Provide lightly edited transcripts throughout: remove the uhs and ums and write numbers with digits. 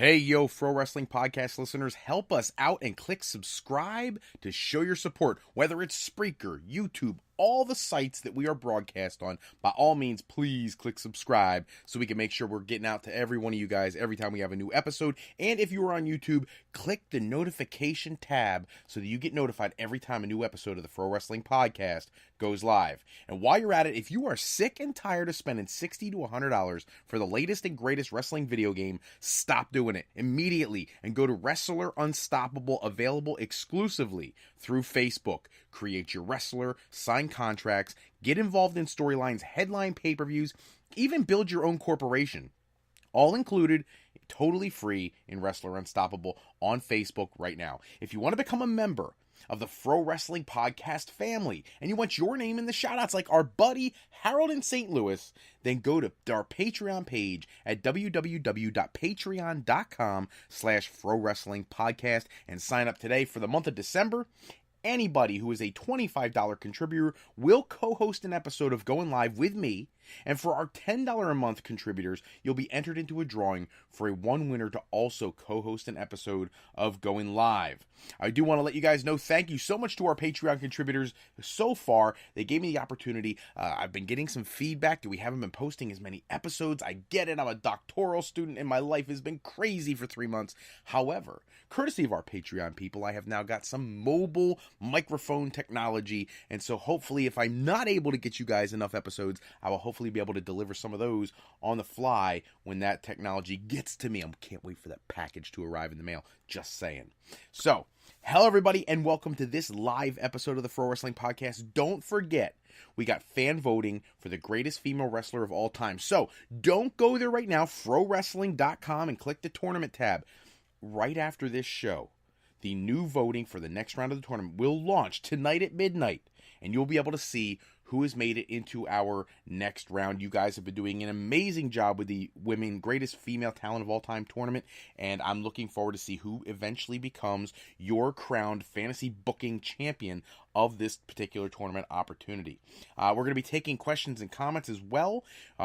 Hey, yo, Pro Wrestling Podcast listeners, help us out and click subscribe to show your support. Whether it's Spreaker, YouTube, all the sites that we are broadcast on, by all means, please click subscribe so we can make sure we're getting out to every one of you guys every time we have a new episode. And if you are on YouTube, click the notification tab so that you get notified every time a new episode of the Pro Wrestling Podcast goes live. And while you're at it, if you are sick and tired of spending $60 to $100 for the latest and greatest wrestling video game, stop doing it immediately and go to Wrestler Unstoppable, available exclusively through Facebook. Create your wrestler, sign contracts, get involved in storylines, headline pay-per-views, even build your own corporation. All included, totally free in Wrestler Unstoppable on Facebook right now. If you want to become a member of the Pro Wrestling Podcast family and you want your name in the shoutouts like our buddy Harold in St. Louis, then go to our Patreon page at www.patreon.com/ProWrestlingPodcast and sign up today. For the month of December, anybody who is a $25 contributor will co-host an episode of Going Live with me. And for our $10 a month contributors, you'll be entered into a drawing for one winner to also co-host an episode of Going Live. I do want to let you guys know, thank you so much to our Patreon contributors so far. They gave me the opportunity. I've been getting some feedback that we haven't been posting as many episodes. I get it. I'm a doctoral student and my life has been crazy for 3 months. However, courtesy of our Patreon people, I have now got some mobile microphone technology. And so hopefully, if I'm not able to get you guys enough episodes, I will hopefully be able to deliver some of those on the fly when that technology gets to me. I can't wait for that package to arrive in the mail. Just saying. So, hello everybody and welcome to this live episode of the Pro Wrestling Podcast. Don't forget, we got fan voting for the greatest female wrestler of all time. So, don't go there right now, ProWrestling.com, and click the tournament tab. Right after this show, the new voting for the next round of the tournament will launch tonight at midnight, and you'll be able to see who has made it into our next round. You guys have been doing an amazing job with the Women Greatest Female Talent of All Time tournament, and I'm looking forward to see who eventually becomes your crowned fantasy booking champion of this particular tournament opportunity. We're going to be taking questions and comments as well.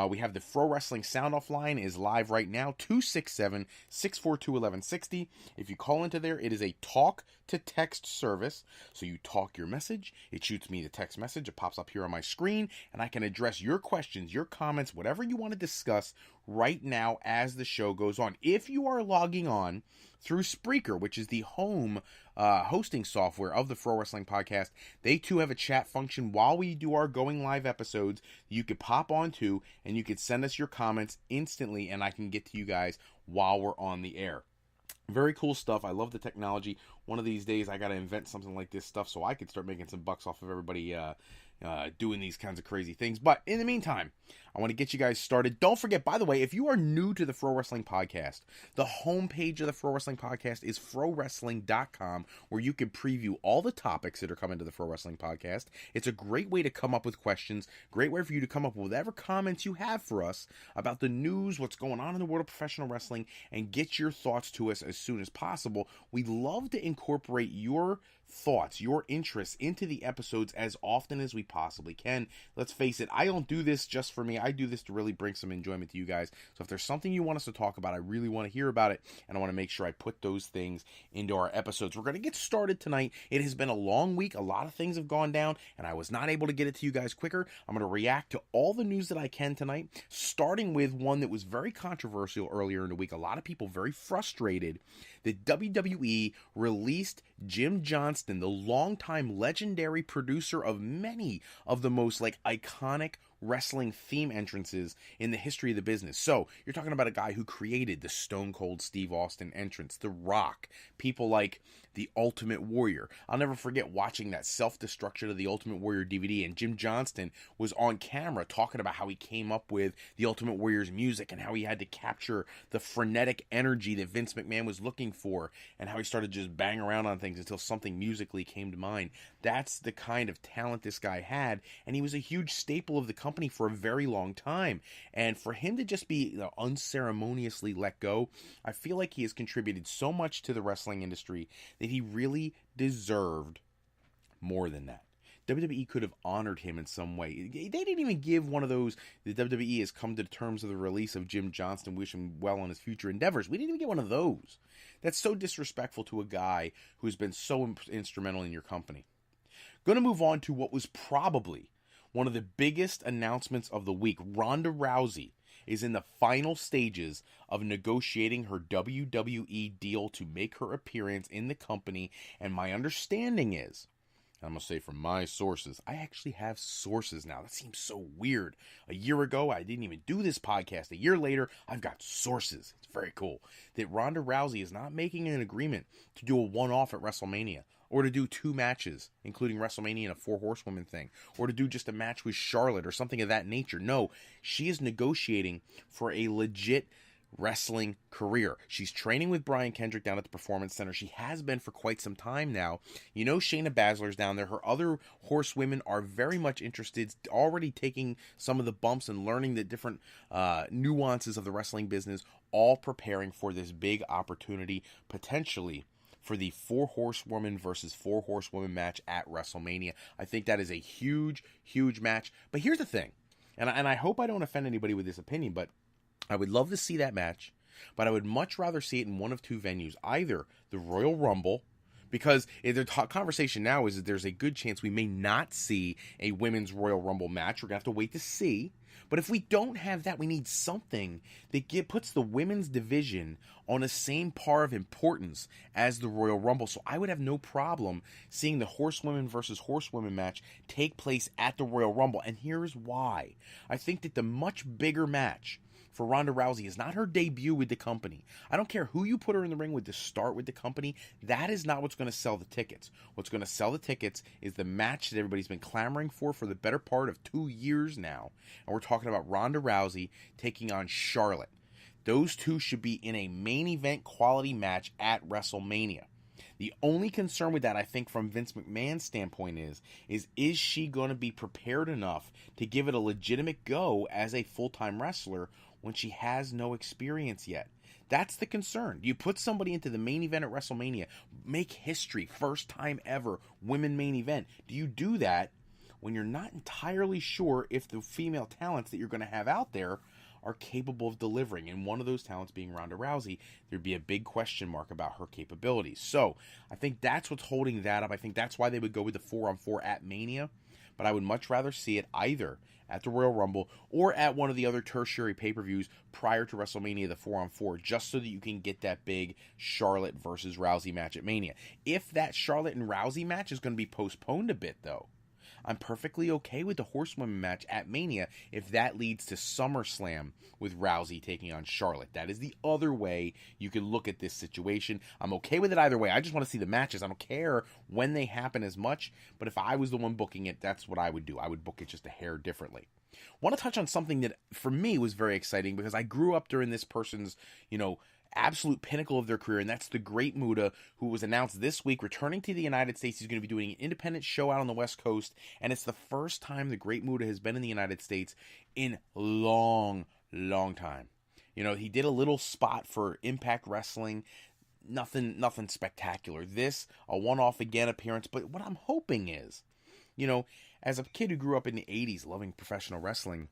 We have the Pro Wrestling Sound Off line is live right now, 267-642-1160. If you call into there, it is a talk-to-text service. So you talk your message, it shoots me the text message, it pops up here on my screen, and I can address your questions, your comments, whatever you want to discuss right now as the show goes on. If you are logging on through Spreaker, which is the home hosting software of the Pro Wrestling Podcast, they too have a chat function while we do our Going Live episodes. You could pop onto and you could send us your comments instantly, and I can get to you guys while we're on the air. Very cool stuff. I love the technology. One of these days I got to invent something like this stuff so I could start making some bucks off of everybody doing these kinds of crazy things. But in the meantime, I want to get you guys started. Don't forget, by the way, if you are new to the Pro Wrestling Podcast, the homepage of the Pro Wrestling Podcast is ProWrestling.com, where you can preview all the topics that are coming to the Pro Wrestling Podcast. It's a great way to come up with questions, great way for you to come up with whatever comments you have for us about the news, what's going on in the world of professional wrestling, and get your thoughts to us as soon as possible. We'd love to incorporate your thoughts, your interests into the episodes as often as we possibly can. Let's face it, I don't do this just for me. I do this to really bring some enjoyment to you guys. So if there's something you want us to talk about, I really want to hear about it, and I want to make sure I put those things into our episodes. We're going to get started tonight. It has been a long week. A lot of things have gone down, and I was not able to get it to you guys quicker. I'm going to react to all the news that I can tonight, starting with one that was very controversial earlier in the week. A lot of people very frustrated that WWE released Jim Johnston, the longtime legendary producer of many of the most iconic wrestling theme entrances in the history of the business. So you're talking about a guy who created the Stone Cold Steve Austin entrance, The Rock, people like The Ultimate Warrior. I'll never forget watching that Self-Destruction of The Ultimate Warrior DVD, and Jim Johnston was on camera talking about how he came up with The Ultimate Warrior's music and how he had to capture the frenetic energy that Vince McMahon was looking for, and how he started to just bang around on things until something musically came to mind. That's the kind of talent this guy had, and he was a huge staple of the company for a very long time. And for him to just be unceremoniously let go, I feel like he has contributed so much to the wrestling industry that he really deserved more than that. WWE could have honored him in some way. They didn't even give one of those, the WWE has come to terms of the release of Jim Johnston, wish him well on his future endeavors. We didn't even get one of those. That's so disrespectful to a guy who's been so instrumental in your company. Going to move on to what was probably one of the biggest announcements of the week. Ronda Rousey is in the final stages of negotiating her WWE deal to make her appearance in the company. And my understanding is, I'm going to say from my sources, I actually have sources now. That seems so weird. A year ago, I didn't even do this podcast. A year later, I've got sources. It's very cool. That Ronda Rousey is not making an agreement to do a one-off at WrestleMania, or to do 2 matches, including WrestleMania and a 4 horsewomen thing, or to do just a match with Charlotte or something of that nature. No, she is negotiating for a legit wrestling career. She's training with Brian Kendrick down at the Performance Center. She has been for quite some time now. You know, Shayna Baszler's down there. Her other horsewomen are very much interested, already taking some of the bumps and learning the different nuances of the wrestling business, all preparing for this big opportunity, potentially for the 4 horsewoman versus 4 horsewoman match at WrestleMania. I think that is a huge, huge match. But here's the thing, and I hope I don't offend anybody with this opinion, but I would love to see that match, but I would much rather see it in one of 2 venues. Either the Royal Rumble, because the conversation now is that there's a good chance we may not see a women's Royal Rumble match. We're going to have to wait to see. But if we don't have that, we need something that puts the women's division on the same par of importance as the Royal Rumble. So I would have no problem seeing the horsewomen versus horsewomen match take place at the Royal Rumble. And here's why. I think that the much bigger match for Ronda Rousey is not her debut with the company. I don't care who you put her in the ring with to start with the company. That is not what's going to sell the tickets. What's going to sell the tickets is the match that everybody's been clamoring for the better part of 2 years now. And we're talking about Ronda Rousey taking on Charlotte. Those 2 should be in a main event quality match at WrestleMania. The only concern with that, I think, from Vince McMahon's standpoint is she going to be prepared enough to give it a legitimate go as a full-time wrestler when she has no experience yet? That's the concern. You put somebody into the main event at WrestleMania, make history, first time ever, women main event. Do you do that when you're not entirely sure if the female talents that you're going to have out there are capable of delivering? And one of those talents being Ronda Rousey, there'd be a big question mark about her capabilities. So I think that's what's holding that up. I think that's why they would go with the 4-on-4 at Mania. But I would much rather see it either at the Royal Rumble or at one of the other tertiary pay-per-views prior to WrestleMania, the 4-on-4, just so that you can get that big Charlotte versus Rousey match at Mania. If that Charlotte and Rousey match is going to be postponed a bit, though, I'm perfectly okay with the horsewomen match at Mania if that leads to SummerSlam with Rousey taking on Charlotte. That is the other way you can look at this situation. I'm okay with it either way. I just want to see the matches. I don't care when they happen as much, but if I was the one booking it, that's what I would do. I would book it just a hair differently. I want to touch on something that for me was very exciting because I grew up during this person's, absolute pinnacle of their career, and that's the Great Muta, who was announced this week returning to the United States. He's going to be doing an independent show out on the West Coast, and it's the first time the Great Muta has been in the United States in a long time. He did a little spot for Impact Wrestling, nothing spectacular. This, a one-off again appearance, but what I'm hoping is, as a kid who grew up in the 80s loving professional wrestling,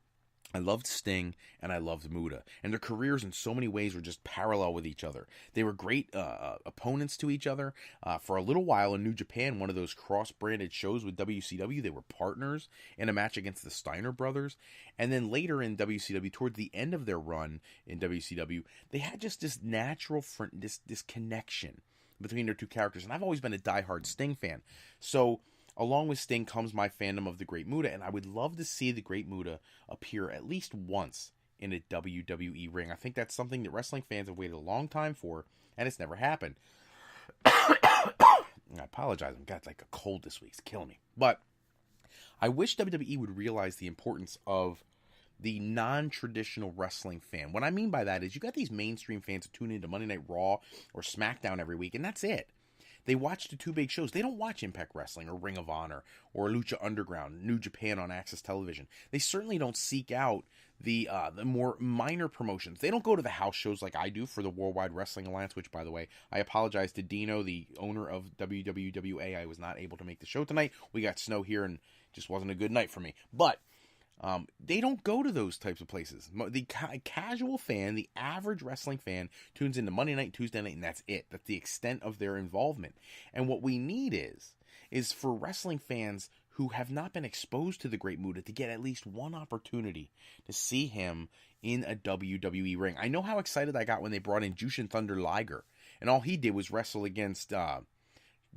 I loved Sting and I loved Muta, and their careers in so many ways were just parallel with each other. They were great opponents to each other. For a little while in New Japan, one of those cross-branded shows with WCW, they were partners in a match against the Steiner brothers. And then later in WCW, towards the end of their run in WCW, they had just this natural this connection between their 2 characters. And I've always been a diehard Sting fan. So along with Sting comes my fandom of the Great Muta, and I would love to see the Great Muta appear at least once in a WWE ring. I think that's something that wrestling fans have waited a long time for, and it's never happened. I apologize. I've got like a cold this week. It's killing me. But I wish WWE would realize the importance of the non-traditional wrestling fan. What I mean by that is you got these mainstream fans that tune into Monday Night Raw or SmackDown every week, and that's it. They watch the two big shows. They don't watch Impact Wrestling or Ring of Honor or Lucha Underground, New Japan on Access Television. They certainly don't seek out the more minor promotions. They don't go to the house shows like I do for the Worldwide Wrestling Alliance, which, by the way, I apologize to Dino, the owner of WWE. I was not able to make the show tonight. We got snow here and just wasn't a good night for me. But they don't go to those types of places. The casual fan, the average wrestling fan, tunes into Monday night, Tuesday night, and that's it. That's the extent of their involvement. And what we need is for wrestling fans who have not been exposed to the Great Muta to get at least one opportunity to see him in a WWE ring. I know how excited I got when they brought in Jushin Thunder Liger, and all he did was wrestle against Tyler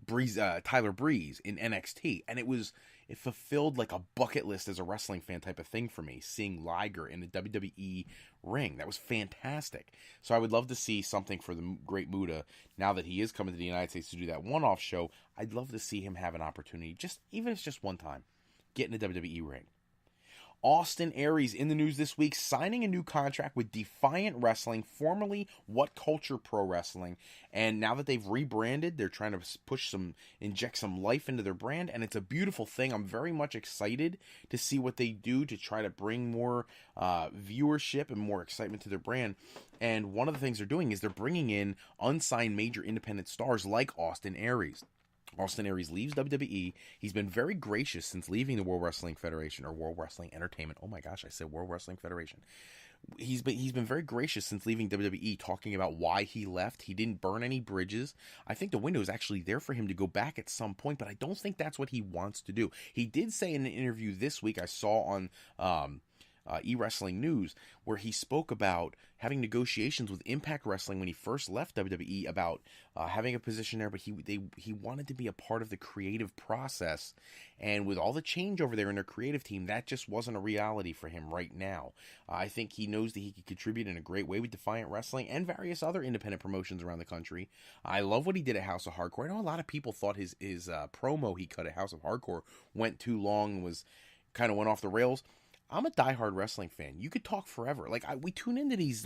Breeze in NXT, and it fulfilled like a bucket list as a wrestling fan type of thing for me, seeing Liger in the WWE ring. That was fantastic. So I would love to see something for the Great Muta now that he is coming to the United States to do that one-off show. I'd love to see him have an opportunity, just even if it's just one time, get in the WWE ring. Austin Aries in the news this week, signing a new contract with Defiant Wrestling, formerly What Culture Pro Wrestling. And now that they've rebranded, they're trying to inject some life into their brand. And it's a beautiful thing. I'm very much excited to see what they do to try to bring more viewership and more excitement to their brand. And one of the things they're doing is they're bringing in unsigned major independent stars like Austin Aries. Austin Aries leaves WWE. He's been very gracious since leaving the World Wrestling Federation, or World Wrestling Entertainment. Oh my gosh, I said World Wrestling Federation. He's been very gracious since leaving WWE, talking about why he left. He didn't burn any bridges. I think the window is actually there for him to go back at some point, but I don't think that's what he wants to do. He did say in an interview this week I saw on E-Wrestling News, where he spoke about having negotiations with Impact Wrestling when he first left WWE about having a position there, but he wanted to be a part of the creative process, and with all the change over there in their creative team, that just wasn't a reality for him right now. I think he knows that he could contribute in a great way with Defiant Wrestling and various other independent promotions around the country. I love what he did at House of Hardcore. I know a lot of people thought his promo he cut at House of Hardcore went too long, went off the rails. I'm a diehard wrestling fan. You could talk forever. We tune into these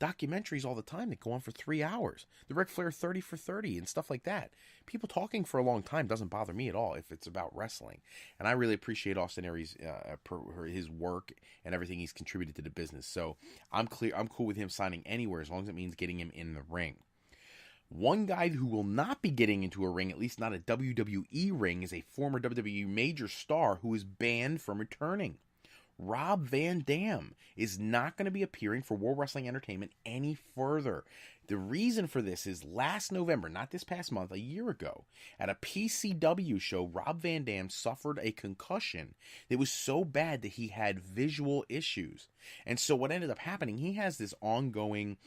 documentaries all the time that go on for 3 hours. The Ric Flair 30 for 30 and stuff like that. People talking for a long time doesn't bother me at all if it's about wrestling. And I really appreciate Austin Aries, his work and everything he's contributed to the business. So I'm cool with him signing anywhere as long as it means getting him in the ring. One guy who will not be getting into a ring, at least not a WWE ring, is a former WWE major star who is banned from returning. Rob Van Dam is not going to be appearing for World Wrestling Entertainment any further. The reason for this is last November, not this past month, a year ago, at a PCW show, Rob Van Dam suffered a concussion that was so bad that he had visual issues. And so what ended up happening, he has this ongoing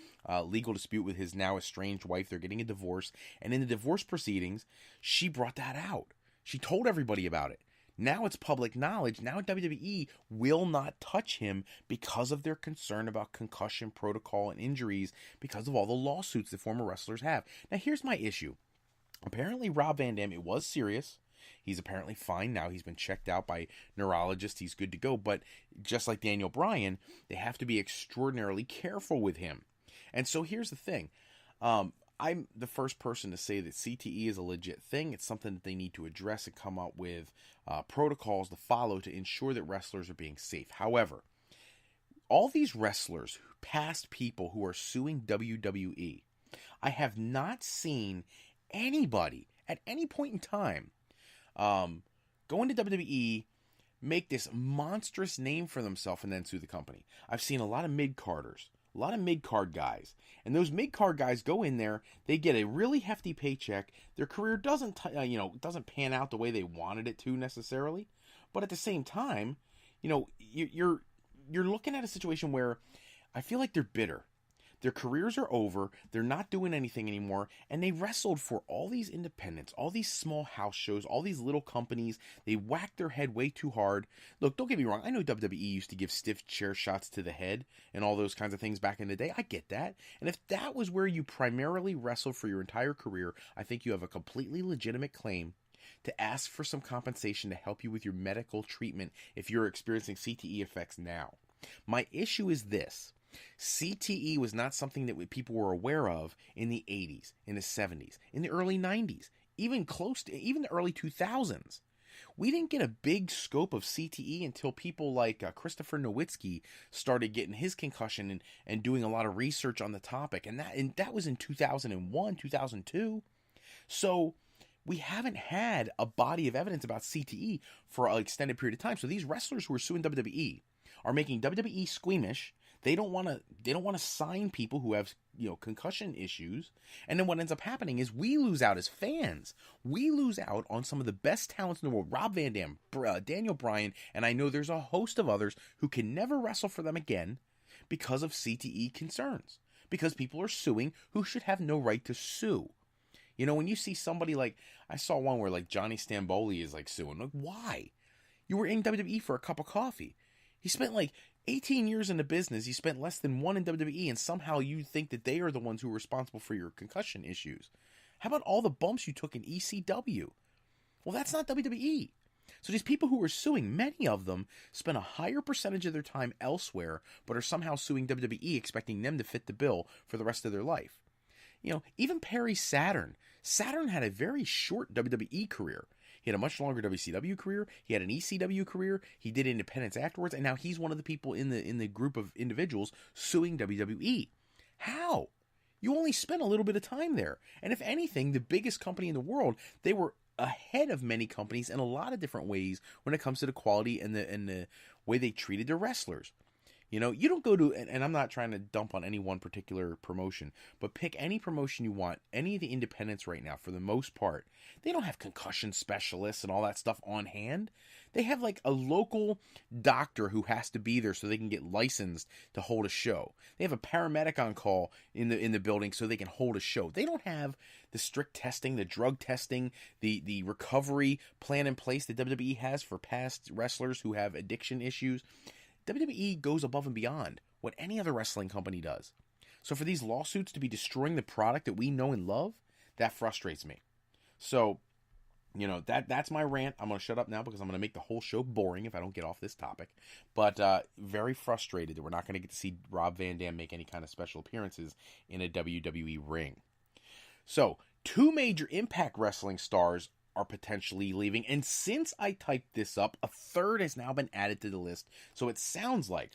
legal dispute with his now estranged wife. They're getting a divorce. And in the divorce proceedings, she brought that out. She told everybody about it. Now it's public knowledge. Now WWE will not touch him because of their concern about concussion protocol and injuries because of all the lawsuits that former wrestlers have. Now here's my issue. Apparently Rob Van Dam, it was serious. He's apparently fine now. He's been checked out by neurologists. He's good to go. But just like Daniel Bryan, they have to be extraordinarily careful with him. And so here's the thing. I'm the first person to say that CTE is a legit thing. It's something that they need to address and come up with protocols to follow to ensure that wrestlers are being safe. However, all these wrestlers, past people who are suing WWE, I have not seen anybody at any point in time go into WWE, make this monstrous name for themselves, and then sue the company. I've seen a lot of mid-carders. A lot of mid-card guys. And those mid-card guys go in there, they get a really hefty paycheck. Their career doesn't pan out the way they wanted it to necessarily. But at the same time, you're looking at a situation where I feel like they're bitter. Their careers are over, they're not doing anything anymore, and they wrestled for all these independents, all these small house shows, all these little companies. They whacked their head way too hard. Look, don't get me wrong, I know WWE used to give stiff chair shots to the head and all those kinds of things back in the day. I get that. And if that was where you primarily wrestled for your entire career, I think you have a completely legitimate claim to ask for some compensation to help you with your medical treatment if you're experiencing CTE effects now. My issue is this. CTE was not something that people were aware of in the 80s, in the 70s, in the early 90s, even close to even the early 2000s. We didn't get a big scope of CTE until people like Christopher Nowitzki started getting his concussion and doing a lot of research on the topic. And that was in 2001, 2002. So we haven't had a body of evidence about CTE for an extended period of time. So these wrestlers who are suing WWE are making WWE squeamish. They don't want to sign people who have, concussion issues. And then what ends up happening is we lose out as fans. We lose out on some of the best talents in the world. Rob Van Dam, Daniel Bryan, and I know there's a host of others who can never wrestle for them again because of CTE concerns. Because people are suing who should have no right to sue. When you see somebody like, I saw one where like Johnny Stamboli is like suing. Like, why? You were in WWE for a cup of coffee. He spent like 18 years in the business. He spent less than one in WWE, and somehow you think that they are the ones who are responsible for your concussion issues. How about all the bumps you took in ECW? Well, that's not WWE. So these people who are suing, many of them spend a higher percentage of their time elsewhere, but are somehow suing WWE, expecting them to fit the bill for the rest of their life. Even Perry Saturn. Saturn had a very short WWE career. He had a much longer WCW career. He had an ECW career. He did independence afterwards, and now he's one of the people in the group of individuals suing WWE. How? You only spent a little bit of time there. And if anything, the biggest company in the world, they were ahead of many companies in a lot of different ways when it comes to the quality and the way they treated their wrestlers. You don't go to, and I'm not trying to dump on any one particular promotion, but pick any promotion you want. Any of the independents right now, for the most part, they don't have concussion specialists and all that stuff on hand. They have like a local doctor who has to be there so they can get licensed to hold a show. They have a paramedic on call in the building so they can hold a show. They don't have the strict testing, the drug testing, the recovery plan in place that WWE has for past wrestlers who have addiction issues. WWE goes above and beyond what any other wrestling company does. So for these lawsuits to be destroying the product that we know and love, that frustrates me. So, that's my rant. I'm going to shut up now because I'm going to make the whole show boring if I don't get off this topic. But very frustrated that we're not going to get to see Rob Van Dam make any kind of special appearances in a WWE ring. So, 2 major Impact Wrestling stars are potentially leaving, and since I typed this up, a third has now been added to the list. So it sounds like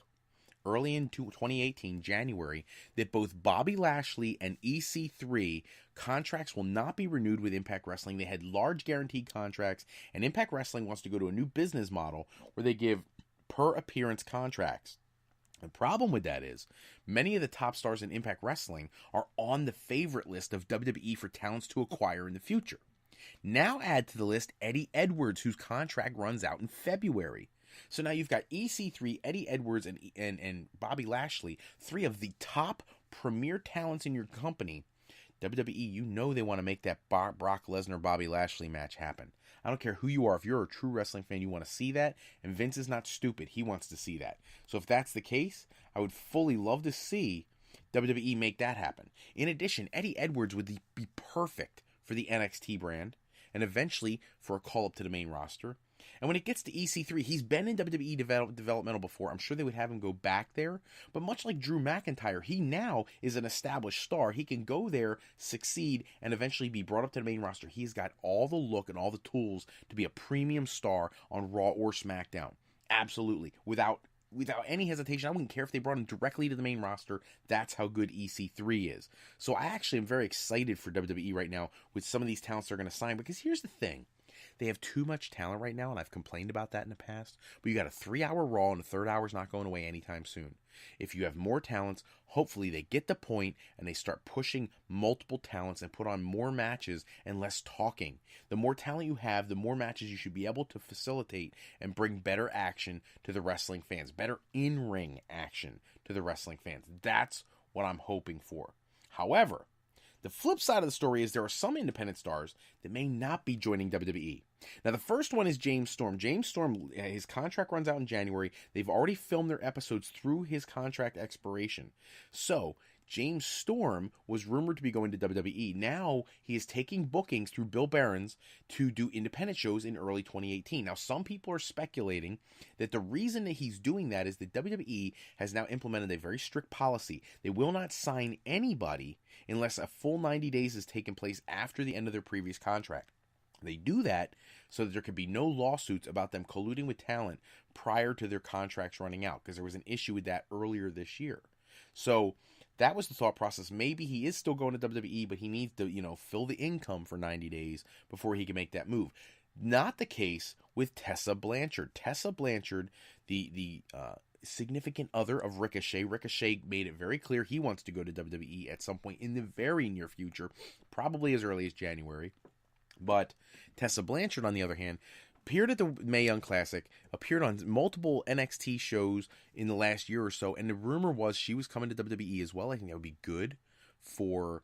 early in 2018, January, that both Bobby Lashley and EC3 contracts will not be renewed with Impact Wrestling. They had large guaranteed contracts, and Impact Wrestling wants to go to a new business model where they give per appearance contracts. The problem with that is many of the top stars in Impact Wrestling are on the favorite list of WWE for talents to acquire in the future. Now add to the list Eddie Edwards, whose contract runs out in February. So now you've got EC3, Eddie Edwards, and Bobby Lashley, 3 of the top premier talents in your company. WWE, they want to make that Brock Lesnar, Bobby Lashley match happen. I don't care who you are. If you're a true wrestling fan, you want to see that. And Vince is not stupid. He wants to see that. So if that's the case, I would fully love to see WWE make that happen. In addition, Eddie Edwards would be perfect for the NXT brand, and eventually for a call-up to the main roster. And when it gets to EC3, he's been in WWE developmental before. I'm sure they would have him go back there. But much like Drew McIntyre, he now is an established star. He can go there, succeed, and eventually be brought up to the main roster. He's got all the look and all the tools to be a premium star on Raw or SmackDown. Absolutely. Without any hesitation. I wouldn't care if they brought him directly to the main roster. That's how good EC3 is. So I actually am very excited for WWE right now with some of these talents they're going to sign, because here's the thing. They have too much talent right now, and I've complained about that in the past. But you got a 3-hour Raw, and the third hour's not going away anytime soon. If you have more talents, hopefully they get the point and they start pushing multiple talents and put on more matches and less talking. The more talent you have, the more matches you should be able to facilitate and bring better action to the wrestling fans. Better in-ring action to the wrestling fans. That's what I'm hoping for. However, the flip side of the story is there are some independent stars that may not be joining WWE. Now, the first one is James Storm. James Storm, his contract runs out in January. They've already filmed their episodes through his contract expiration. So, James Storm was rumored to be going to WWE. Now he is taking bookings through Bill Behrens to do independent shows in early 2018. Now, some people are speculating that the reason that he's doing that is that WWE has now implemented a very strict policy. They will not sign anybody unless a full 90 days has taken place after the end of their previous contract. They do that so that there could be no lawsuits about them colluding with talent prior to their contracts running out, because there was an issue with that earlier this year. So that was the thought process. Maybe he is still going to WWE, but he needs to, fill the income for 90 days before he can make that move. Not the case with Tessa Blanchard. Tessa Blanchard, the significant other of Ricochet. Ricochet made it very clear he wants to go to WWE at some point in the very near future, probably as early as January. But Tessa Blanchard, on the other hand, appeared at the Mae Young Classic, appeared on multiple NXT shows in the last year or so, and the rumor was she was coming to WWE as well. I think that would be good for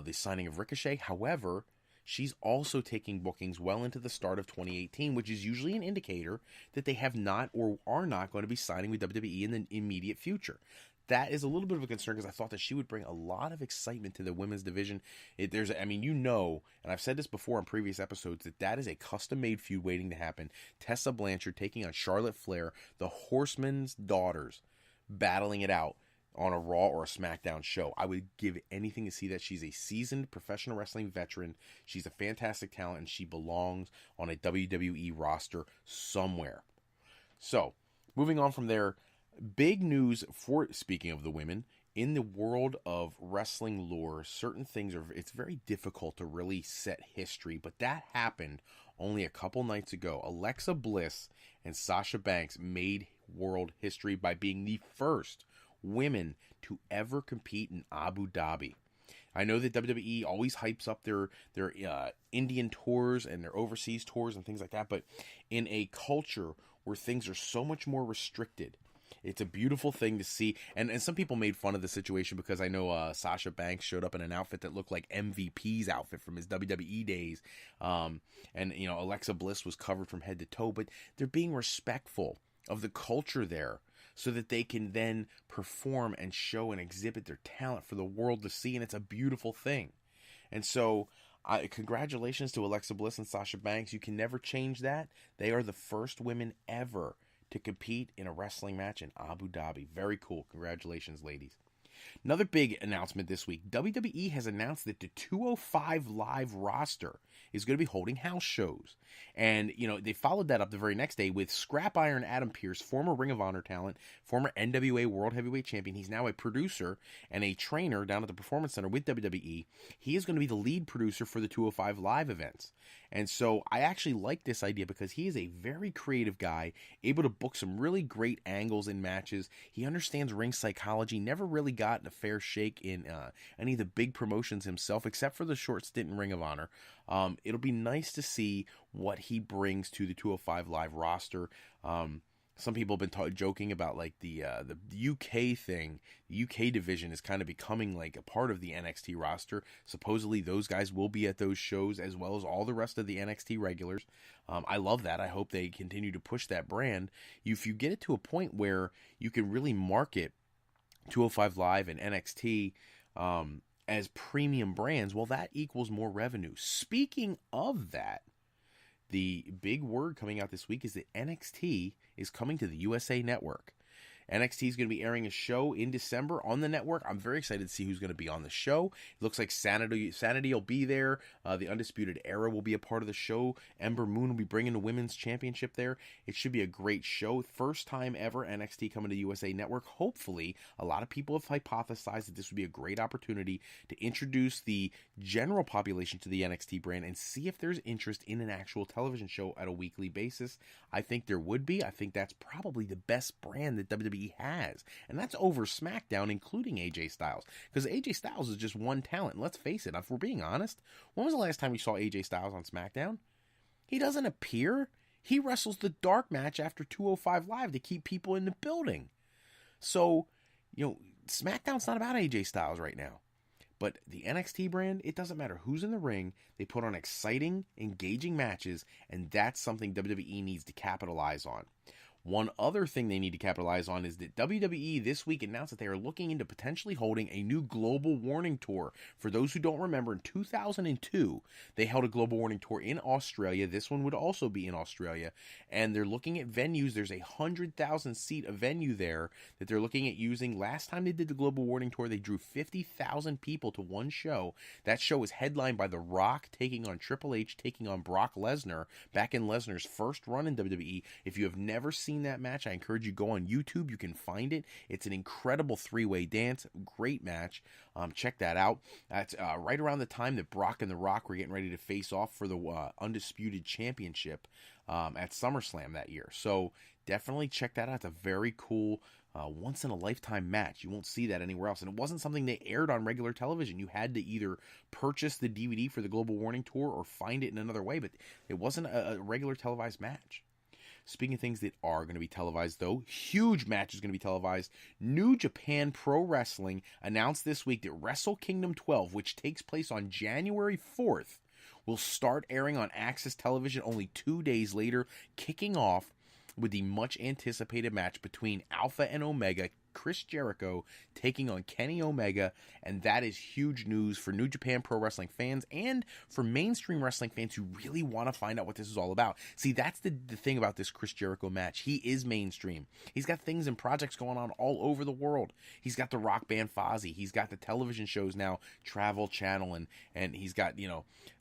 the signing of Ricochet. However, she's also taking bookings well into the start of 2018, which is usually an indicator that they have not or are not going to be signing with WWE in the immediate future. That is a little bit of a concern, because I thought that she would bring a lot of excitement to the women's division. And I've said this before on previous episodes, that is a custom-made feud waiting to happen. Tessa Blanchard taking on Charlotte Flair, the Horseman's daughters, battling it out on a Raw or a SmackDown show. I would give anything to see that. She's a seasoned professional wrestling veteran. She's a fantastic talent, and she belongs on a WWE roster somewhere. So, moving on from there, big news for, speaking of the women, in the world of wrestling lore, certain things it's very difficult to really set history, but that happened only a couple nights ago. Alexa Bliss and Sasha Banks made world history by being the first women to ever compete in Abu Dhabi. I know that WWE always hypes up their Indian tours and their overseas tours and things like that, but in a culture where things are so much more restricted, it's a beautiful thing to see. And some people made fun of the situation, because I know Sasha Banks showed up in an outfit that looked like MVP's outfit from his WWE days. And Alexa Bliss was covered from head to toe. But they're being respectful of the culture there, so that they can then perform and show and exhibit their talent for the world to see. And it's a beautiful thing. And so congratulations to Alexa Bliss and Sasha Banks. You can never change that. They are the first women ever to compete in a wrestling match in Abu Dhabi. Very cool. Congratulations, ladies. Another big announcement this week. WWE has announced that the 205 Live roster is going to be holding house shows. And, they followed that up the very next day with Scrap Iron Adam Pearce, former Ring of Honor talent, former NWA World Heavyweight Champion. He's now a producer and a trainer down at the Performance Center with WWE. He is going to be the lead producer for the 205 Live events. And so I actually like this idea, because he is a very creative guy, able to book some really great angles in matches. He understands ring psychology, never really gotten a fair shake in any of the big promotions himself, except for the short stint in Ring of Honor. It'll be nice to see what he brings to the 205 Live roster. Some people have been joking about like the UK thing. The UK division is kind of becoming like a part of the NXT roster. Supposedly those guys will be at those shows, as well as all the rest of the NXT regulars. I love that. I hope they continue to push that brand. If you get it to a point where you can really market 205 Live and NXT as premium brands, well, that equals more revenue. Speaking of that, the big word coming out this week is that NXT is coming to the USA Network. NXT is going to be airing a show in December on the network. I'm very excited to see who's going to be on the show. It looks like Sanity will be there. The Undisputed Era will be a part of the show. Ember Moon will be bringing the Women's Championship there. It should be a great show. First time ever NXT coming to the USA Network. Hopefully, a lot of people have hypothesized that this would be a great opportunity to introduce the general population to the NXT brand and see if there's interest in an actual television show at a weekly basis. I think there would be. I think that's probably the best brand that WWE has, and that's over SmackDown, including AJ Styles, because AJ Styles is just one talent. And let's face it, if we're being honest, when was the last time we saw AJ Styles on SmackDown? He doesn't appear. He wrestles the dark match after 205 Live to keep people in the building. So, SmackDown's not about AJ Styles right now. But the NXT brand, it doesn't matter who's in the ring. They put on exciting, engaging matches, and that's something WWE needs to capitalize on. One other thing they need to capitalize on is that WWE this week announced that they are looking into potentially holding a new Global Warning Tour. For those who don't remember, in 2002, they held a Global Warning Tour in Australia. This one would also be in Australia. And they're looking at venues. There's a 100,000-seat venue there that they're looking at using. Last time they did the Global Warning Tour, they drew 50,000 people to one show. That show was headlined by The Rock taking on Triple H, taking on Brock Lesnar, back in Lesnar's first run in WWE. If you have never seen that match, I encourage you to go on YouTube. You can find it. It's an incredible three-way dance. Great match. Check that out. That's right around the time that Brock and The Rock were getting ready to face off for the Undisputed Championship at SummerSlam that year. So definitely check that out. It's a very cool once-in-a-lifetime match. You won't see that anywhere else. And it wasn't something they aired on regular television. You had to either purchase the DVD for the Global Warning Tour or find it in another way. But it wasn't a regular televised match. Speaking of things that are going to be televised, though, huge match is going to be televised. New Japan Pro Wrestling announced this week that Wrestle Kingdom 12, which takes place on January 4th, will start airing on Access Television only 2 days later, kicking off with the much-anticipated match between Alpha and Omega, Chris Jericho taking on Kenny Omega, and that is huge news for New Japan Pro Wrestling fans and for mainstream wrestling fans who really want to find out what this is all about. See, that's the thing about this Chris Jericho match. He is mainstream. He's got things and projects going on all over the world. He's got the rock band Fozzy. He's got the television shows now, Travel Channel, and he's got,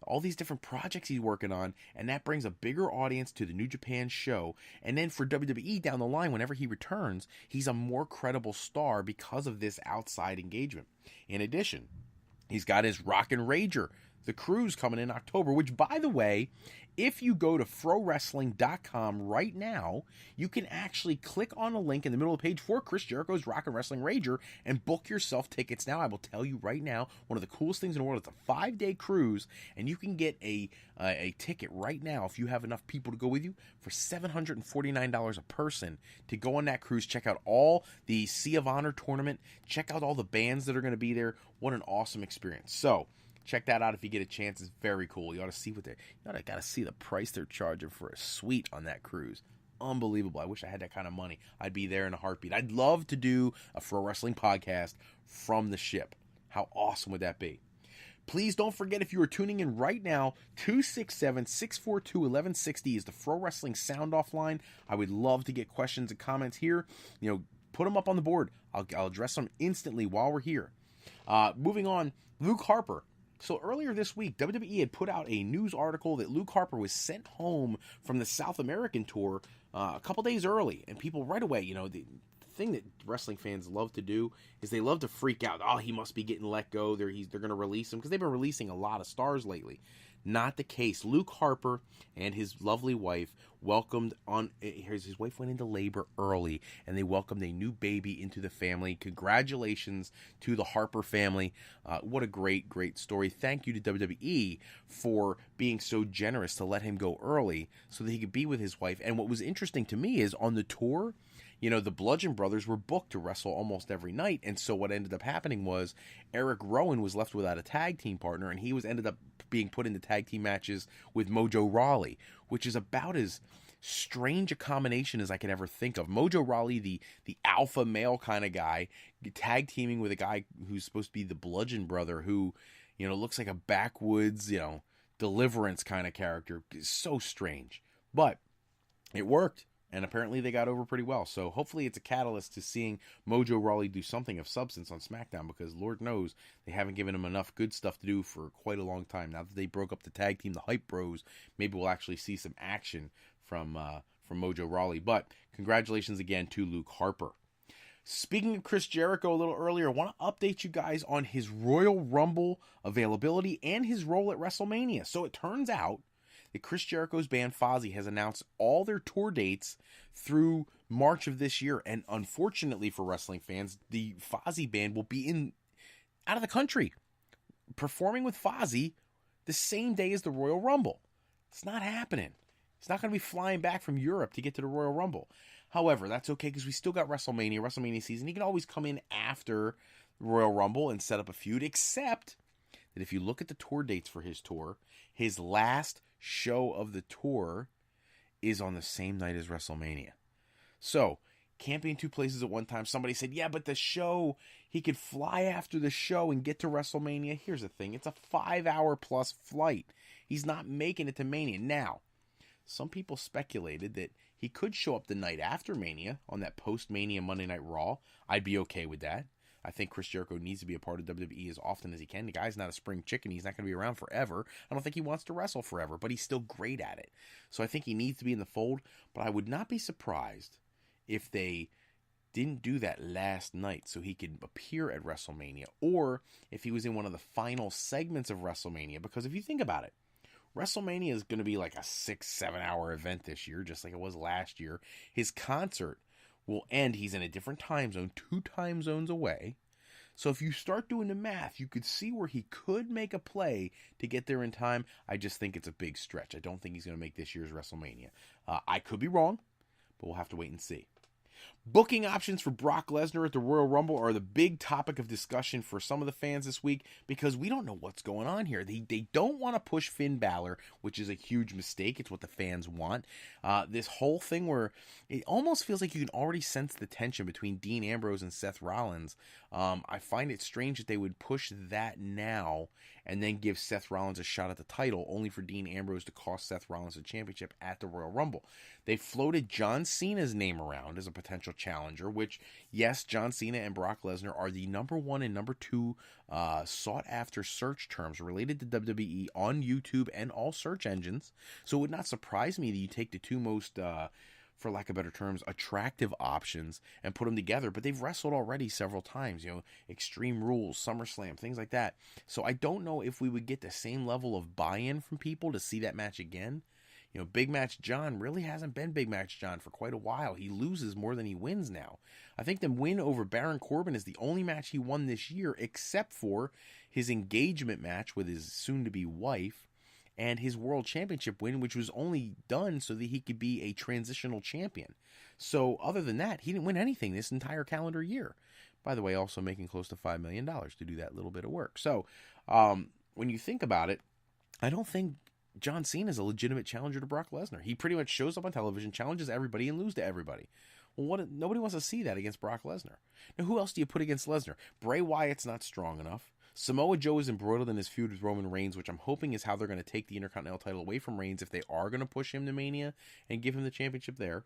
all these different projects he's working on, and that brings a bigger audience to the New Japan show. And then for WWE down the line, whenever he returns, he's a more credible star because of this outside engagement. In addition, he's got his Rockin' Rager, the cruise, coming in October, which, by the way, if you go to frowrestling.com right now, you can actually click on a link in the middle of the page for Chris Jericho's Rockin' Wrestling Rager and book yourself tickets now. I will tell you right now, one of the coolest things in the world. It's a 5-day cruise, and you can get a ticket right now if you have enough people to go with you for $749 a person to go on that cruise. Check out all the Sea of Honor tournament. Check out all the bands that are going to be there. What an awesome experience. So check that out if you get a chance. It's very cool. You ought to see got to see the price they're charging for a suite on that cruise. Unbelievable. I wish I had that kind of money. I'd be there in a heartbeat. I'd love to do a Pro Wrestling podcast from the ship. How awesome would that be? Please don't forget, if you are tuning in right now, 267-642-1160 is the Pro Wrestling Sound Off line. I would love to get questions and comments here. Put them up on the board. I'll address them instantly while we're here. Moving on, Luke Harper. So earlier this week, WWE had put out a news article that Luke Harper was sent home from the South American tour a couple days early. And people right away, the thing that wrestling fans love to do is they love to freak out. Oh, he must be getting let go. They're going to release him, because they've been releasing a lot of stars lately. Not the case. Luke Harper and his lovely wife his wife went into labor early, and they welcomed a new baby into the family. Congratulations to the Harper family. What a great, great story. Thank you to WWE for being so generous to let him go early so that he could be with his wife. And what was interesting to me is on the tour, the Bludgeon Brothers were booked to wrestle almost every night. And so what ended up happening was Eric Rowan was left without a tag team partner, and he ended up being put into tag team matches with Mojo Rawley, which is about as strange a combination as I could ever think of. Mojo Rawley, the alpha male kind of guy, tag teaming with a guy who's supposed to be the Bludgeon Brother, who, looks like a backwoods, Deliverance kind of character. It's so strange. But it worked. And apparently they got over pretty well. So hopefully it's a catalyst to seeing Mojo Rawley do something of substance on SmackDown, because Lord knows they haven't given him enough good stuff to do for quite a long time. Now that they broke up the tag team, the Hype Bros, maybe we'll actually see some action from Mojo Rawley. But congratulations again to Luke Harper. Speaking of Chris Jericho a little earlier, I want to update you guys on his Royal Rumble availability and his role at WrestleMania. So it turns out that Chris Jericho's band Fozzy has announced all their tour dates through March of this year. And unfortunately for wrestling fans, the Fozzy band will be out of the country, performing with Fozzy the same day as the Royal Rumble. It's not happening. He's not going to be flying back from Europe to get to the Royal Rumble. However, that's okay, because we still got WrestleMania season. He can always come in after the Royal Rumble and set up a feud, except that if you look at the tour dates for his tour, his last show of the tour is on the same night as WrestleMania. So, can't be in two places at one time. Somebody said, yeah, but the show, he could fly after the show and get to WrestleMania. Here's the thing. It's a 5-hour plus flight. He's not making it to Mania. Now, some people speculated that he could show up the night after Mania on that post-Mania Monday Night Raw. I'd be okay with that. I think Chris Jericho needs to be a part of WWE as often as he can. The guy's not a spring chicken. He's not going to be around forever. I don't think he wants to wrestle forever, but he's still great at it. So I think he needs to be in the fold, but I would not be surprised if they didn't do that last night so he could appear at WrestleMania, or if he was in one of the final segments of WrestleMania. Because if you think about it, WrestleMania is going to be like a 6-7 hour event this year, just like it was last year. His concert will end. He's in a different time zone, 2 time zones away. So if you start doing the math, you could see where he could make a play to get there in time. I just think it's a big stretch. I don't think he's going to make this year's WrestleMania. I could be wrong, but we'll have to wait and see. Booking options for Brock Lesnar at the Royal Rumble are the big topic of discussion for some of the fans this week, because we don't know what's going on here. They don't want to push Finn Balor, which is a huge mistake. It's what the fans want. This whole thing where it almost feels like you can already sense the tension between Dean Ambrose and Seth Rollins. I find it strange that they would push that now and then give Seth Rollins a shot at the title, only for Dean Ambrose to cost Seth Rollins the championship at the Royal Rumble. They floated John Cena's name around as a potential challenger, which, yes, John Cena and Brock Lesnar are the number 1 and number 2 sought-after search terms related to WWE on YouTube and all search engines. So it would not surprise me that you take the two most, for lack of better terms, attractive options and put them together. But they've wrestled already several times, Extreme Rules, SummerSlam, things like that. So I don't know if we would get the same level of buy-in from people to see that match again. Big Match John really hasn't been Big Match John for quite a while. He loses more than he wins now. I think the win over Baron Corbin is the only match he won this year, except for his engagement match with his soon-to-be wife and his World Championship win, which was only done so that he could be a transitional champion. So other than that, he didn't win anything this entire calendar year. By the way, also making close to $5 million to do that little bit of work. So when you think about it, I don't think John Cena is a legitimate challenger to Brock Lesnar. He pretty much shows up on television, challenges everybody, and loses to everybody. Well, nobody wants to see that against Brock Lesnar. Now, who else do you put against Lesnar? Bray Wyatt's not strong enough. Samoa Joe is embroiled in his feud with Roman Reigns, which I'm hoping is how they're going to take the Intercontinental title away from Reigns if they are going to push him to Mania and give him the championship there.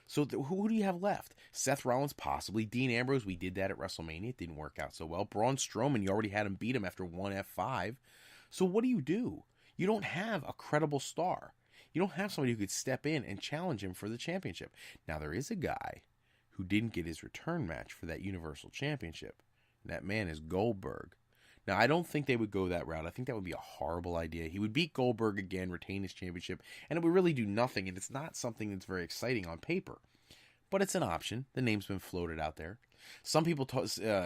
So who do you have left? Seth Rollins, possibly. Dean Ambrose, we did that at WrestleMania. It didn't work out so well. Braun Strowman, you already had him beat him after one F5. So what do? You don't have a credible star. You don't have somebody who could step in and challenge him for the championship. Now, there is a guy who didn't get his return match for that Universal Championship. And that man is Goldberg. Now, I don't think they would go that route. I think that would be a horrible idea. He would beat Goldberg again, retain his championship, and it would really do nothing, and it's not something that's very exciting on paper. But it's an option. The name's been floated out there. Some people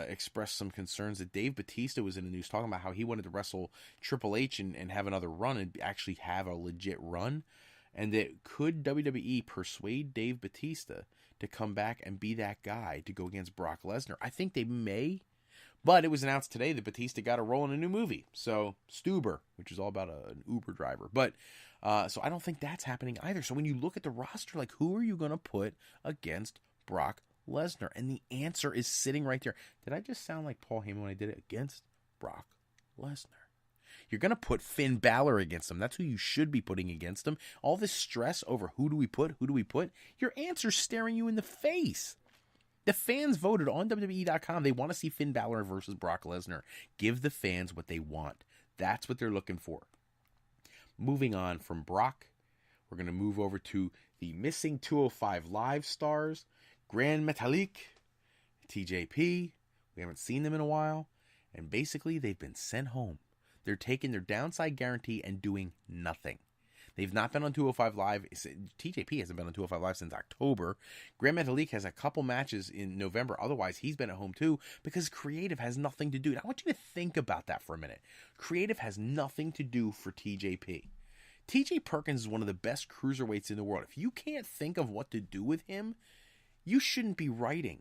expressed some concerns that Dave Bautista was in the news talking about how he wanted to wrestle Triple H and have another run and actually have a legit run. And that could WWE persuade Dave Bautista to come back and be that guy to go against Brock Lesnar? I think they may. But it was announced today that Batista got a role in a new movie. So, Stuber, which is all about an Uber driver. But, so I don't think that's happening either. So when you look at the roster, like, who are you going to put against Brock Lesnar? And the answer is sitting right there. Did I just sound like Paul Heyman when I did it? Against Brock Lesnar. You're going to put Finn Balor against him. That's who you should be putting against him. All this stress over who do we put? Your answer's staring you in the face. The fans voted on WWE.com. They want to see Finn Balor versus Brock Lesnar. Give the fans what they want. That's what they're looking for. Moving on from Brock, we're going to move over to the missing 205 Live stars, Grand Metalik, TJP. We haven't seen them in a while. And basically, they've been sent home. They're taking their downside guarantee and doing nothing. They've not been on 205 Live. TJP hasn't been on 205 Live since October. Grand Metalik has a couple matches in November. Otherwise, he's been at home too because creative has nothing to do. And I want you to think about that for a minute. Creative has nothing to do for TJP. TJ Perkins is one of the best cruiserweights in the world. If you can't think of what to do with him, you shouldn't be writing.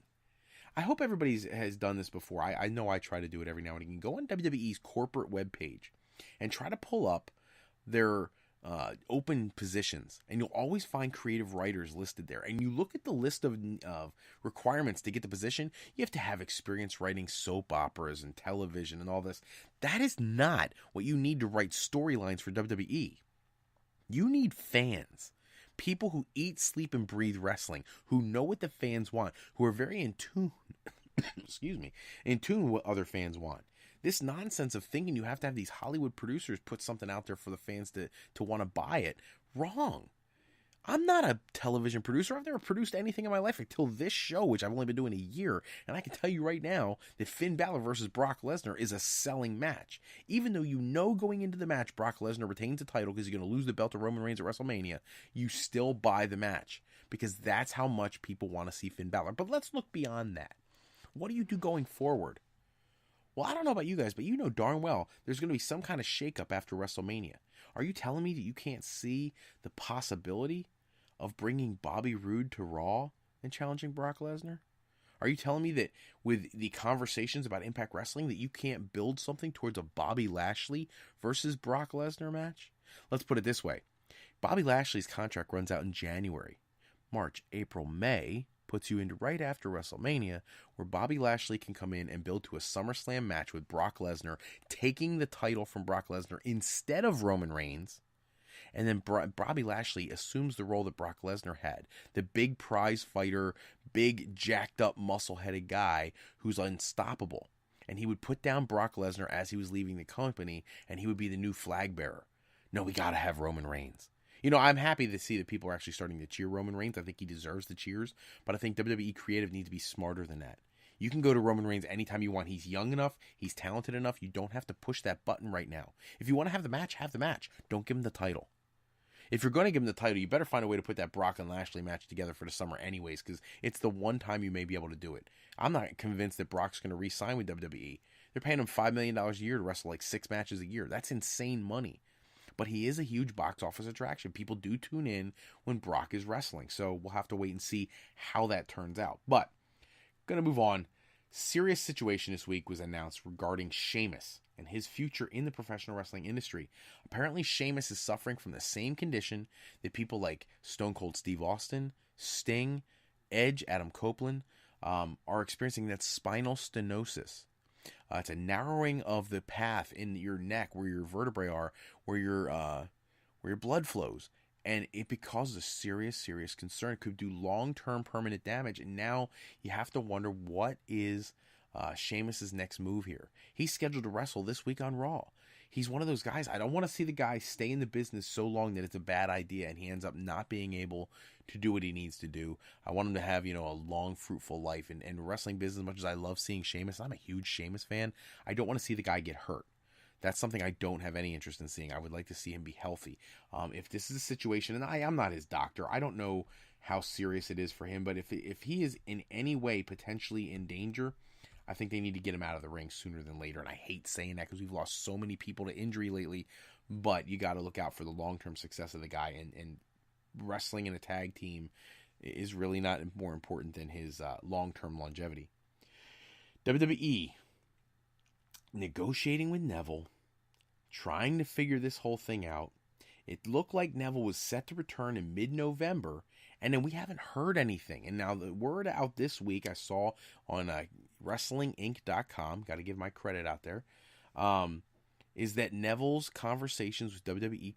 I hope everybody has done this before. I know I try to do it every now and again. Go on WWE's corporate webpage and try to pull up their open positions, and you'll always find creative writers listed there. And you look at the list of requirements to get the position, you have to have experience writing soap operas and television and all this. That is not what you need to write storylines for WWE. You need fans. People who eat, sleep, and breathe wrestling, who know what the fans want, who are very in tune, in tune with what other fans want. This nonsense of thinking you have to have these Hollywood producers put something out there for the fans to want to buy it, wrong. I'm not a television producer. I've never produced anything in my life until this show, which I've only been doing a year. And I can tell you right now that Finn Balor versus Brock Lesnar is a selling match. Even though you know going into the match, Brock Lesnar retains the title because he's going to lose the belt to Roman Reigns at WrestleMania, you still buy the match because that's how much people want to see Finn Balor. But let's look beyond that. What do you do going forward? Well, I don't know about you guys, but you know darn well there's going to be some kind of shakeup after WrestleMania. Are you telling me that you can't see the possibility of bringing Bobby Roode to Raw and challenging Brock Lesnar? Are you telling me that with the conversations about Impact Wrestling that you can't build something towards a Bobby Lashley versus Brock Lesnar match? Let's put it this way. Bobby Lashley's contract runs out in January. March, April, May puts you into right after WrestleMania, where Bobby Lashley can come in and build to a SummerSlam match with Brock Lesnar, taking the title from Brock Lesnar instead of Roman Reigns. And then Bobby Lashley assumes the role that Brock Lesnar had. The big prize fighter, big jacked up muscle-headed guy who's unstoppable. And he would put down Brock Lesnar as he was leaving the company, and he would be the new flag bearer. No, we got to have Roman Reigns. You know, I'm happy to see that people are actually starting to cheer Roman Reigns. I think he deserves the cheers. But I think WWE creative needs to be smarter than that. You can go to Roman Reigns anytime you want. He's young enough. He's talented enough. You don't have to push that button right now. If you want to have the match, have the match. Don't give him the title. If you're going to give him the title, you better find a way to put that Brock and Lashley match together for the summer anyways, because it's the one time you may be able to do it. I'm not convinced that Brock's going to re-sign with WWE. They're paying him $5 million a year to wrestle like 6 matches a year. That's insane money. But he is a huge box office attraction. People do tune in when Brock is wrestling. So we'll have to wait and see how that turns out. But, going to move on. Serious situation this week was announced regarding Sheamus and his future in the professional wrestling industry. Apparently, Sheamus is suffering from the same condition that people like Stone Cold Steve Austin, Sting, Edge, Adam Copeland are experiencing. That spinal stenosis. It's a narrowing of the path in your neck where your vertebrae are, where your blood flows. And it causes a serious concern. It could do long-term permanent damage. And now you have to wonder, what is Sheamus' next move here? He's scheduled to wrestle this week on Raw. He's one of those guys. I don't want to see the guy stay in the business so long that it's a bad idea and he ends up not being able to do what he needs to do. I want him to have, a long, fruitful life. And wrestling business, as much as I love seeing Sheamus, I'm a huge Sheamus fan. I don't want to see the guy get hurt. That's something I don't have any interest in seeing. I would like to see him be healthy. If this is a situation, and I'm not his doctor, I don't know how serious it is for him, but if he is in any way potentially in danger, I think they need to get him out of the ring sooner than later. And I hate saying that because we've lost so many people to injury lately, but you got to look out for the long-term success of the guy. And wrestling in a tag team is really not more important than his long-term longevity. WWE negotiating with Neville, trying to figure this whole thing out. It looked like Neville was set to return in mid-November, and then we haven't heard anything. And now the word out this week, I saw on WrestlingInc.com, got to give my credit out there, is that Neville's conversations with WWE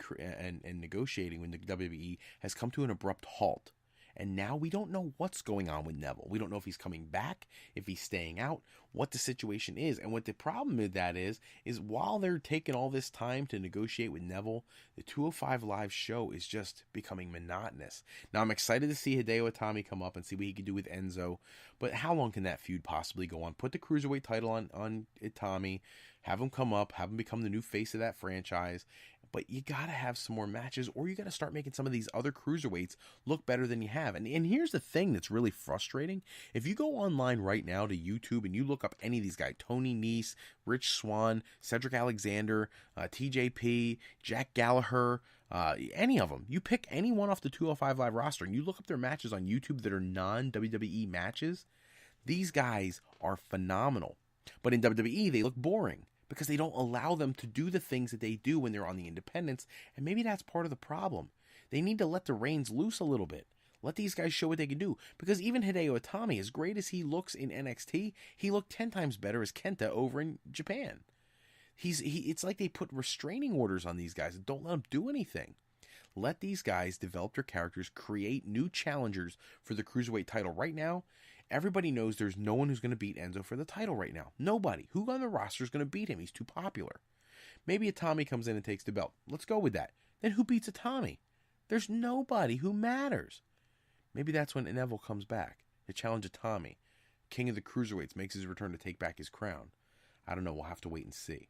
and negotiating with the WWE has come to an abrupt halt. And now we don't know what's going on with Neville. We don't know if he's coming back, if he's staying out, what the situation is. And what the problem with that is while they're taking all this time to negotiate with Neville, the 205 Live show is just becoming monotonous. Now, I'm excited to see Hideo Itami come up and see what he can do with Enzo. But how long can that feud possibly go on? Put the Cruiserweight title on Itami, have him come up, have him become the new face of that franchise. But you got to have some more matches, or you got to start making some of these other cruiserweights look better than you have. And here's the thing that's really frustrating. If you go online right now to YouTube and you look up any of these guys, Tony Nese, Rich Swann, Cedric Alexander, TJP, Jack Gallagher, any of them, you pick any one off the 205 Live roster and you look up their matches on YouTube that are non-WWE matches, these guys are phenomenal. But in WWE, they look boring, because they don't allow them to do the things that they do when they're on the independents, and maybe that's part of the problem. They need to let the reins loose a little bit. Let these guys show what they can do, because even Hideo Itami, as great as he looks in NXT, he looked 10 times better as Kenta over in Japan. It's like they put restraining orders on these guys and don't let them do anything. Let these guys develop their characters, create new challengers for the Cruiserweight title. Right now, everybody knows there's no one who's going to beat Enzo for the title right now. Nobody. Who on the roster is going to beat him? He's too popular. Maybe Itami comes in and takes the belt. Let's go with that. Then who beats Itami? There's nobody who matters. Maybe that's when Neville comes back to challenge Itami. King of the Cruiserweights makes his return to take back his crown. I don't know. We'll have to wait and see.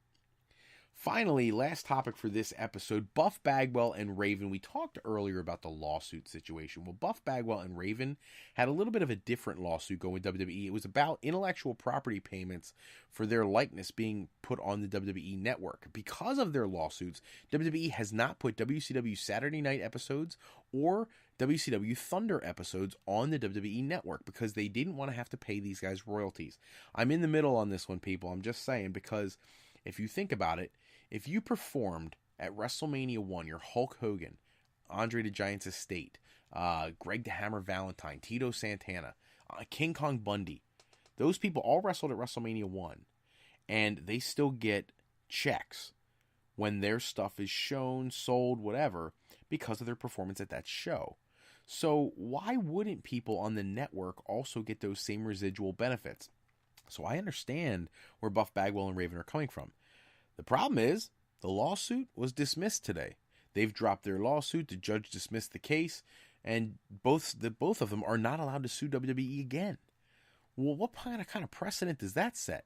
Finally, last topic for this episode, Buff Bagwell and Raven. We talked earlier about the lawsuit situation. Well, Buff Bagwell and Raven had a little bit of a different lawsuit going with WWE. It was about intellectual property payments for their likeness being put on the WWE network. Because of their lawsuits, WWE has not put WCW Saturday Night episodes or WCW Thunder episodes on the WWE network because they didn't want to have to pay these guys royalties. I'm in the middle on this one, people. I'm just saying, because if you think about it, if you performed at WrestleMania 1, you're Hulk Hogan, Andre the Giant's Estate, Greg the Hammer Valentine, Tito Santana, King Kong Bundy, those people all wrestled at WrestleMania 1, and they still get checks when their stuff is shown, sold, whatever, because of their performance at that show. So why wouldn't people on the network also get those same residual benefits? So I understand where Buff Bagwell and Raven are coming from. The problem is, the lawsuit was dismissed today. They've dropped their lawsuit. The judge dismissed the case, and both of them are not allowed to sue WWE again. Well, what kind of precedent does that set?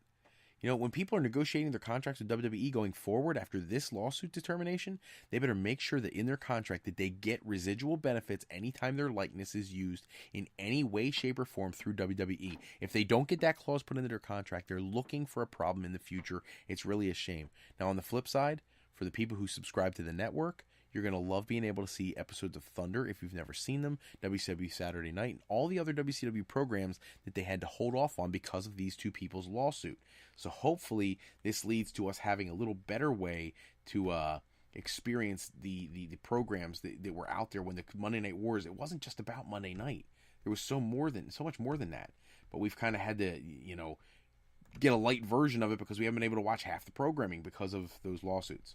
You know, when people are negotiating their contracts with WWE going forward after this lawsuit determination, they better make sure that in their contract that they get residual benefits anytime their likeness is used in any way, shape, or form through WWE. If they don't get that clause put into their contract, they're looking for a problem in the future. It's really a shame. Now, on the flip side, for the people who subscribe to the network, you're going to love being able to see episodes of Thunder if you've never seen them, WCW Saturday Night, and all the other WCW programs that they had to hold off on because of these two people's lawsuit. So hopefully this leads to us having a little better way to experience the programs that were out there when the Monday Night Wars. It wasn't just about Monday night. There was so much more than that. But we've kind of had to, get a light version of it because we haven't been able to watch half the programming because of those lawsuits.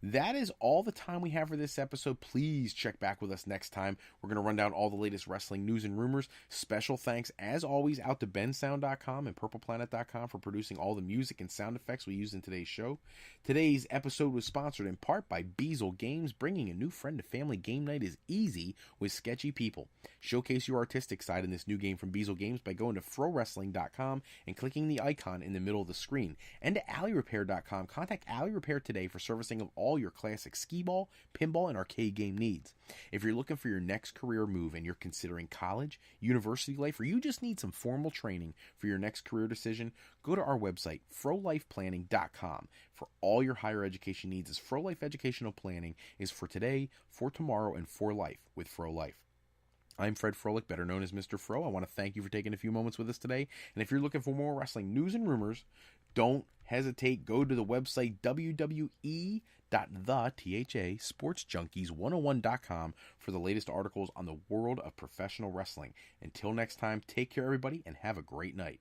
That is all the time we have for this episode. Please check back with us next time. We're going to run down all the latest wrestling news and rumors. Special thanks, as always, out to bensound.com and purpleplanet.com for producing all the music and sound effects we use in today's show. Today's episode was sponsored in part by Beazle Games. Bringing a new friend to family game night is easy with sketchy people. Showcase your artistic side in this new game from Beazle Games by going to frowrestling.com and clicking the icon in the middle of the screen. And to alleyrepair.com. Contact Alley Repair today for servicing of all your classic skee-ball, pinball, and arcade game needs. If you're looking for your next career move and you're considering college, university life, or you just need some formal training for your next career decision, go to our website, frolifeplanning.com. For all your higher education needs, as Fro Life Educational Planning is for today, for tomorrow, and for life with Fro Life. I'm Fred Froelich, better known as Mr. Fro. I want to thank you for taking a few moments with us today. And if you're looking for more wrestling news and rumors, don't hesitate. Go to the website www.sportsjunkies101.com for the latest articles on the world of professional wrestling. Until next time, take care, everybody, and have a great night.